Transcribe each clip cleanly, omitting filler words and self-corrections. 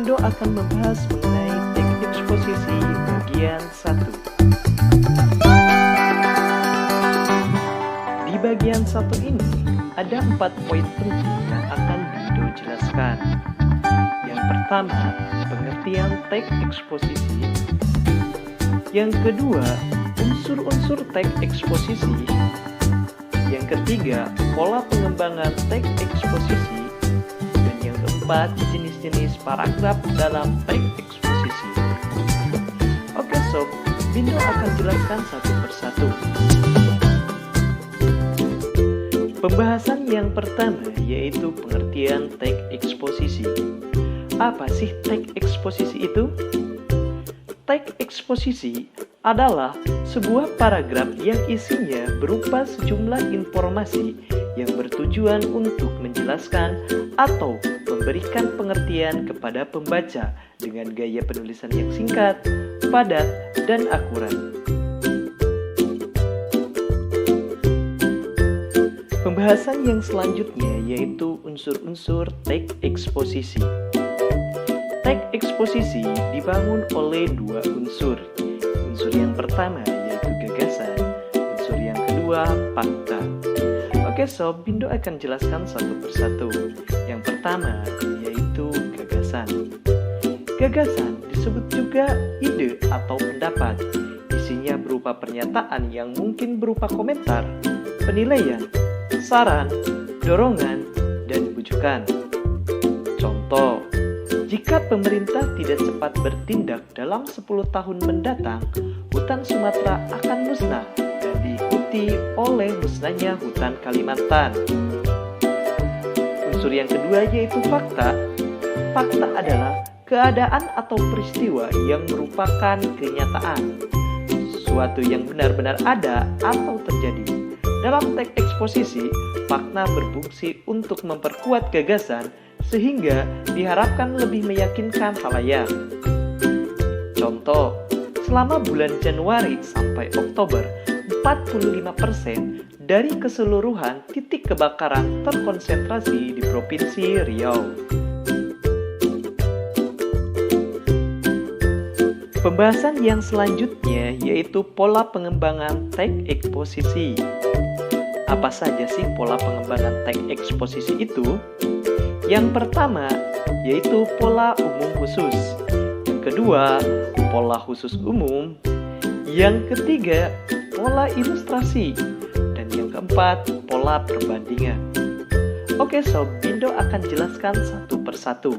Bindo akan membahas mengenai teknik eksposisi bagian 1. Di bagian 1 ini, ada 4 poin penting yang akan Bindo jelaskan. Yang pertama, pengertian teks eksposisi. Yang kedua, unsur-unsur teks eksposisi. Yang ketiga, pola pengembangan teks eksposisi. Dan yang keempat, jenis-jenis paragraf dalam teks eksposisi. Oke sob, Bindo akan jelaskan satu persatu. Pembahasan yang pertama yaitu pengertian teks eksposisi. Apa sih teks eksposisi itu? Teks eksposisi adalah sebuah paragraf yang isinya berupa sejumlah informasi yang bertujuan untuk menjelaskan atau memberikan pengertian kepada pembaca dengan gaya penulisan yang singkat, padat, dan akurat. Pembahasan yang selanjutnya yaitu unsur-unsur teks eksposisi. Teks eksposisi dibangun oleh dua unsur. Unsur yang pertama yaitu gagasan, unsur yang kedua fakta. Oke sob, Bindo akan jelaskan satu persatu. Yang pertama yaitu gagasan. Gagasan disebut juga ide atau pendapat. Isinya berupa pernyataan yang mungkin berupa komentar, penilaian, saran, dorongan, dan bujukan. Contoh, jika pemerintah tidak cepat bertindak dalam 10 tahun mendatang, hutan Sumatera akan musnah dan diikuti oleh musnahnya hutan Kalimantan. Unsur yang kedua yaitu fakta. Fakta adalah keadaan atau peristiwa yang merupakan kenyataan, sesuatu yang benar-benar ada atau terjadi. Dalam teks eksposisi, fakta berfungsi untuk memperkuat gagasan sehingga diharapkan lebih meyakinkan khalayak. Contoh, selama bulan Januari sampai Oktober, 45% dari keseluruhan titik kebakaran terkonsentrasi di Provinsi Riau. Pembahasan yang selanjutnya yaitu pola pengembangan teks eksposisi. Apa saja sih pola pengembangan teks eksposisi itu? Yang pertama yaitu pola umum khusus. Yang kedua, pola khusus umum. Yang ketiga, pola ilustrasi. Dan yang keempat, pola perbandingan. Oke sob, Bindo akan jelaskan satu persatu.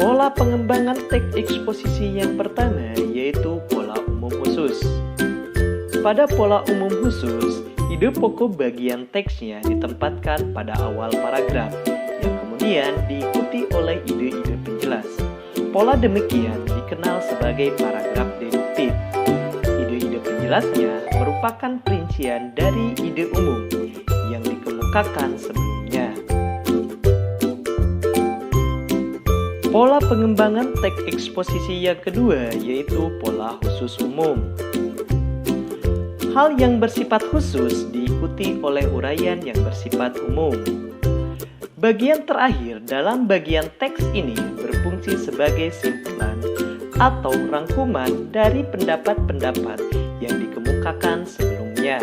Pola pengembangan teks eksposisi yang pertama yaitu pola umum khusus. Pada pola umum khusus, ide pokok bagian teksnya ditempatkan pada awal paragraf, yang kemudian diikuti oleh ide-ide penjelas. Pola demikian dikenal sebagai paragraf deduktif. Ide-ide penjelasnya merupakan perincian dari ide umum yang dikemukakan sebelumnya. Pola pengembangan teks eksposisi yang kedua yaitu pola khusus umum. Hal yang bersifat khusus diikuti oleh uraian yang bersifat umum. Bagian terakhir dalam bagian teks ini berfungsi sebagai simpulan atau rangkuman dari pendapat-pendapat yang dikemukakan sebelumnya.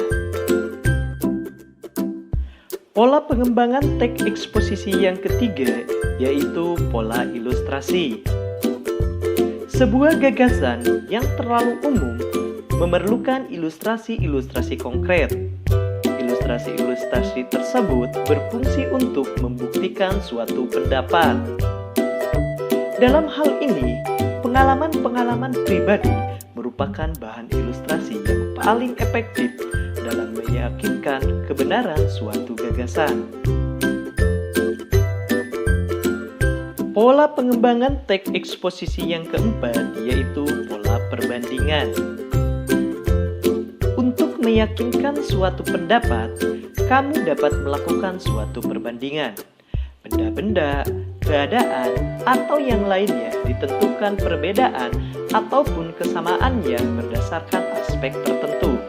Pola pengembangan teks eksposisi yang ketiga yaitu pola ilustrasi. Sebuah gagasan yang terlalu umum memerlukan ilustrasi-ilustrasi konkret. Ilustrasi-ilustrasi tersebut berfungsi untuk membuktikan suatu pendapat. Dalam hal ini, pengalaman-pengalaman pribadi merupakan bahan ilustrasi yang paling efektif dalam meyakinkan kebenaran suatu gagasan. Pola pengembangan teks eksposisi yang keempat yaitu pola perbandingan. Untuk meyakinkan suatu pendapat, kamu dapat melakukan suatu perbandingan. Benda-benda, keadaan, atau yang lainnya ditentukan perbedaan ataupun kesamaannya berdasarkan aspek tertentu.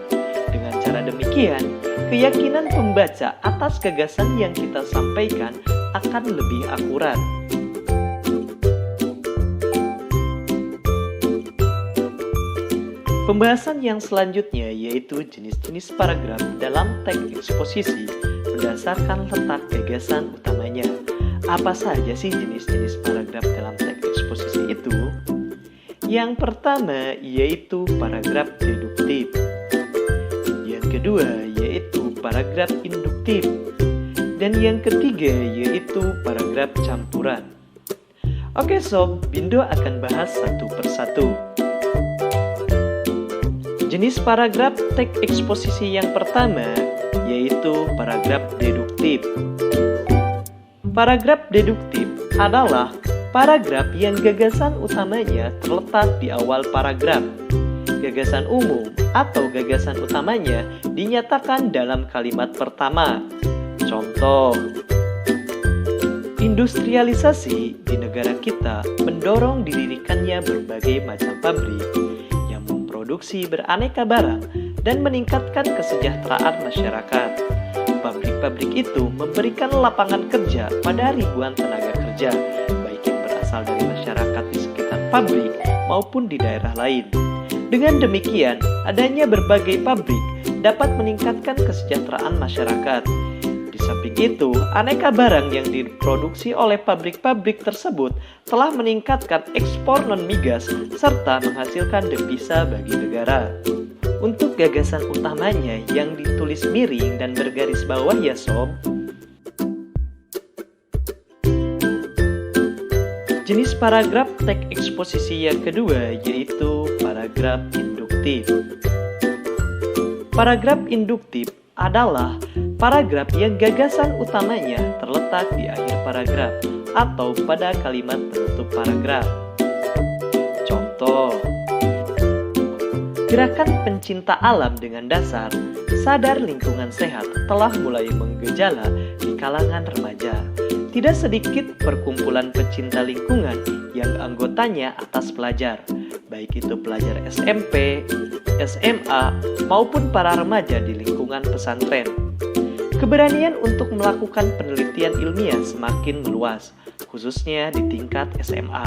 Dengan cara demikian, keyakinan pembaca atas gagasan yang kita sampaikan akan lebih akurat. Pembahasan yang selanjutnya yaitu jenis-jenis paragraf dalam teks eksposisi berdasarkan letak gagasan utamanya. Apa saja sih jenis-jenis paragraf dalam teks eksposisi itu? Yang pertama yaitu paragraf deduktif. Yang kedua yaitu paragraf induktif. Dan yang ketiga yaitu paragraf campuran. Oke sob, Bindo akan bahas satu persatu. Jenis paragraf teks eksposisi yang pertama yaitu paragraf deduktif. Paragraf deduktif adalah paragraf yang gagasan utamanya terletak di awal paragraf. Gagasan umum atau gagasan utamanya dinyatakan dalam kalimat pertama. Contoh, industrialisasi di negara kita mendorong didirikannya berbagai macam pabrik yang memproduksi beraneka barang dan meningkatkan kesejahteraan masyarakat. Pabrik-pabrik itu memberikan lapangan kerja pada ribuan tenaga kerja, baik yang berasal dari masyarakat di sekitar pabrik maupun di daerah lain. Dengan demikian, adanya berbagai pabrik dapat meningkatkan kesejahteraan masyarakat. Di samping itu, aneka barang yang diproduksi oleh pabrik-pabrik tersebut telah meningkatkan ekspor non-migas serta menghasilkan devisa bagi negara. Untuk gagasan utamanya yang ditulis miring dan bergaris bawah ya sob. Jenis paragraf teks eksposisi yang kedua yaitu paragraf induktif. Paragraf induktif adalah paragraf yang gagasan utamanya terletak di akhir paragraf atau pada kalimat penutup paragraf. Contoh, gerakan pencinta alam dengan dasar sadar lingkungan sehat telah mulai menggejala di kalangan remaja. Tidak sedikit perkumpulan pecinta lingkungan yang anggotanya atas pelajar, baik itu pelajar SMP, SMA, maupun para remaja di lingkungan pesantren. Keberanian untuk melakukan penelitian ilmiah semakin meluas, khususnya di tingkat SMA.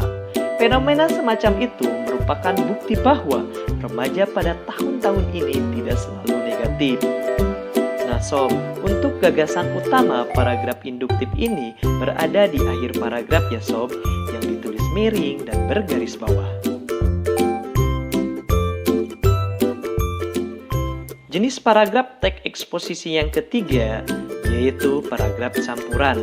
Fenomena semacam itu merupakan bukti bahwa remaja pada tahun-tahun ini tidak selalu negatif. Nah sob, untuk gagasan utama paragraf induktif ini berada di akhir paragraf ya sob, yang ditulis miring dan bergaris bawah. Jenis paragraf teks eksposisi yang ketiga yaitu paragraf campuran.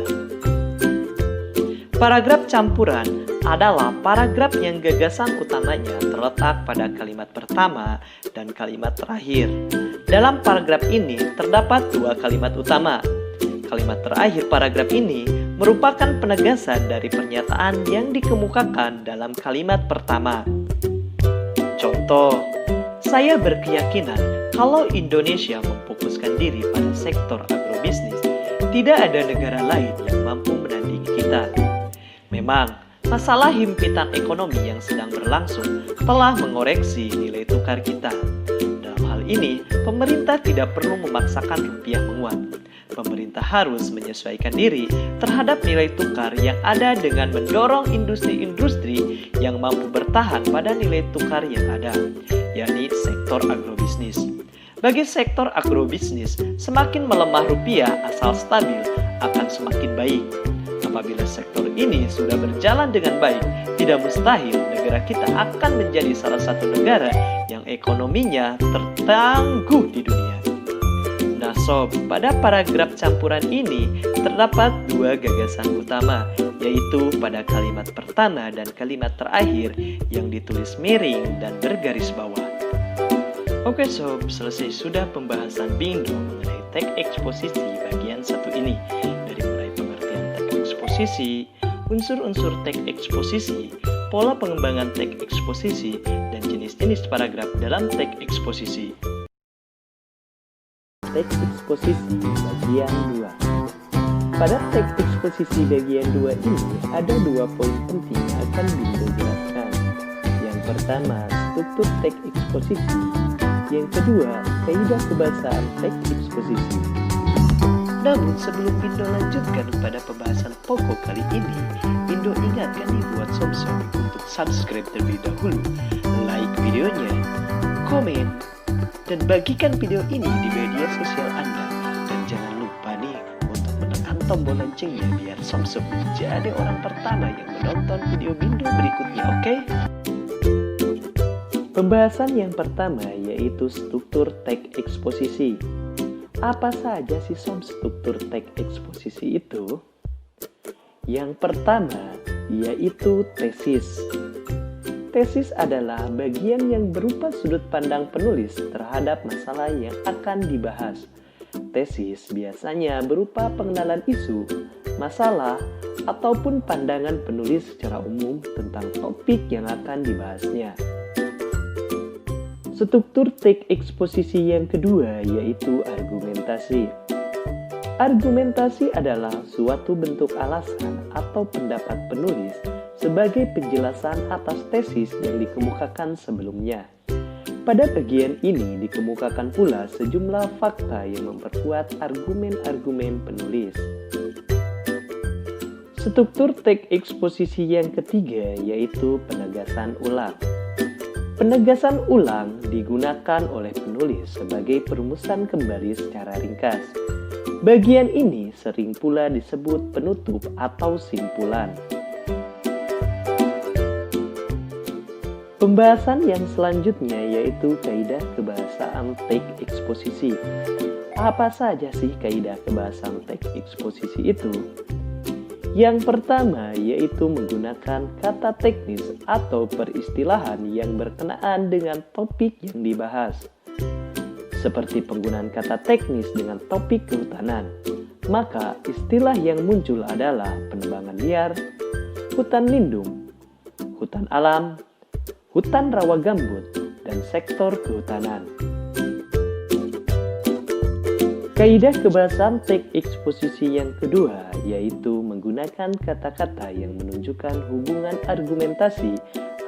Paragraf campuran adalah paragraf yang gagasan utamanya terletak pada kalimat pertama dan kalimat terakhir. Dalam paragraf ini terdapat dua kalimat utama. Kalimat terakhir paragraf ini merupakan penegasan dari pernyataan yang dikemukakan dalam kalimat pertama. Contoh, saya berkeyakinan kalau Indonesia memfokuskan diri pada sektor agrobisnis, tidak ada negara lain yang mampu menandingi kita. Memang, masalah himpitan ekonomi yang sedang berlangsung telah mengoreksi nilai tukar kita. Dalam hal ini, pemerintah tidak perlu memaksakan rupiah menguat. Pemerintah harus menyesuaikan diri terhadap nilai tukar yang ada dengan mendorong industri-industri yang mampu bertahan pada nilai tukar yang ada, yakni sektor agrobisnis. Bagi sektor agrobisnis, semakin melemah rupiah asal stabil akan semakin baik. Apabila sektor ini sudah berjalan dengan baik, tidak mustahil negara kita akan menjadi salah satu negara yang ekonominya tertangguh di dunia. Nah sob, pada paragraf campuran ini terdapat dua gagasan utama, yaitu pada kalimat pertama dan kalimat terakhir yang ditulis miring dan bergaris bawah. Oke sob, selesai sudah pembahasan Bindo mengenai teks eksposisi bagian satu ini. Dari mulai pengertian teks eksposisi, unsur-unsur teks eksposisi, pola pengembangan teks eksposisi, dan jenis-jenis paragraf dalam teks eksposisi. Teks eksposisi bagian 2. Pada teks eksposisi bagian 2 ini ada dua poin penting yang akan Bindo jelaskan. Yang pertama, struktur teks eksposisi. Yang kedua, kaidah kebahasaan teks eksposisi. Dan Namun sebelum Bindo lanjutkan pada pembahasan pokok kali ini, Bindo ingatkan nih buat Somsom untuk subscribe terlebih dahulu, like videonya, komen, dan bagikan video ini di media sosial Anda. Dan jangan lupa nih untuk menekan tombol loncengnya biar Somsom menjadi orang pertama yang menonton video Bindo berikutnya, oke? Pembahasan yang pertama yaitu struktur teks eksposisi. Apa saja sih struktur teks eksposisi itu? Yang pertama yaitu tesis. Tesis adalah bagian yang berupa sudut pandang penulis terhadap masalah yang akan dibahas. Tesis biasanya berupa pengenalan isu, masalah, ataupun pandangan penulis secara umum tentang topik yang akan dibahasnya. Struktur teks eksposisi yang kedua yaitu argumentasi. Argumentasi adalah suatu bentuk alasan atau pendapat penulis sebagai penjelasan atas tesis yang dikemukakan sebelumnya. Pada bagian ini dikemukakan pula sejumlah fakta yang memperkuat argumen-argumen penulis. Struktur teks eksposisi yang ketiga yaitu penegasan ulang. Penegasan ulang digunakan oleh penulis sebagai perumusan kembali secara ringkas. Bagian ini sering pula disebut penutup atau simpulan. Pembahasan yang selanjutnya yaitu kaidah kebahasaan teks eksposisi. Apa saja sih kaidah kebahasaan teks eksposisi itu? Yang pertama yaitu menggunakan kata teknis atau peristilahan yang berkenaan dengan topik yang dibahas. Seperti penggunaan kata teknis dengan topik kehutanan, maka istilah yang muncul adalah penebangan liar, hutan lindung, hutan alam, hutan rawa gambut, dan sektor kehutanan. Kaidah kebahasaan teks eksposisi yang kedua yaitu menggunakan kata-kata yang menunjukkan hubungan argumentasi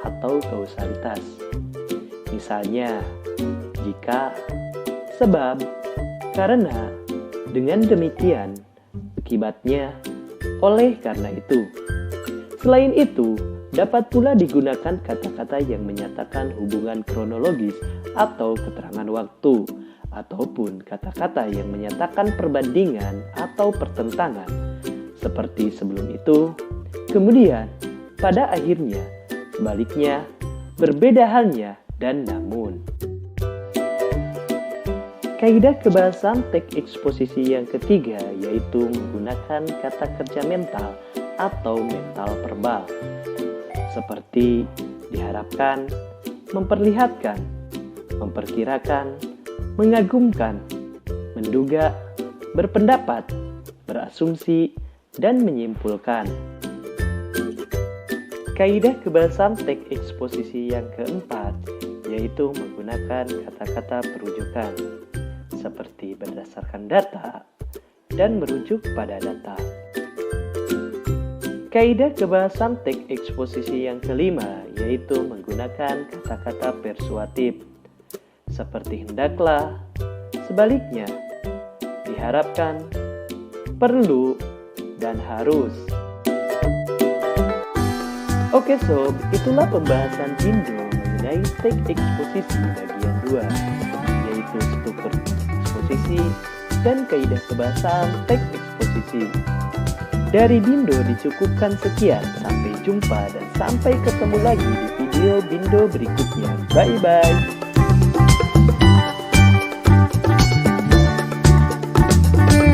atau kausalitas. Misalnya, jika, sebab, karena, dengan demikian, akibatnya, oleh karena itu. Selain itu, dapat pula digunakan kata-kata yang menyatakan hubungan kronologis atau keterangan waktu, ataupun kata-kata yang menyatakan perbandingan atau pertentangan, seperti sebelum itu, kemudian, pada akhirnya, sebaliknya, berbeda halnya, dan namun. Kaidah kebahasaan teks eksposisi yang ketiga yaitu menggunakan kata kerja mental atau mental verbal, seperti diharapkan, memperlihatkan, memperkirakan, mengagumkan, menduga, berpendapat, berasumsi, dan menyimpulkan. Kaidah kebahasaan teks eksposisi yang keempat yaitu menggunakan kata-kata perujukan, seperti berdasarkan data dan merujuk pada data. Kaidah kebahasaan teks eksposisi yang kelima yaitu menggunakan kata-kata persuatif, seperti hendaklah, sebaliknya, diharapkan, perlu, dan harus. Oke sob, itulah pembahasan Bindo mengenai teks eksposisi bagian 2, yaitu struktur eksposisi dan kaidah kebahasaan teks eksposisi. Dari Bindo dicukupkan sekian, sampai jumpa dan sampai ketemu lagi di video Bindo berikutnya. Bye-bye.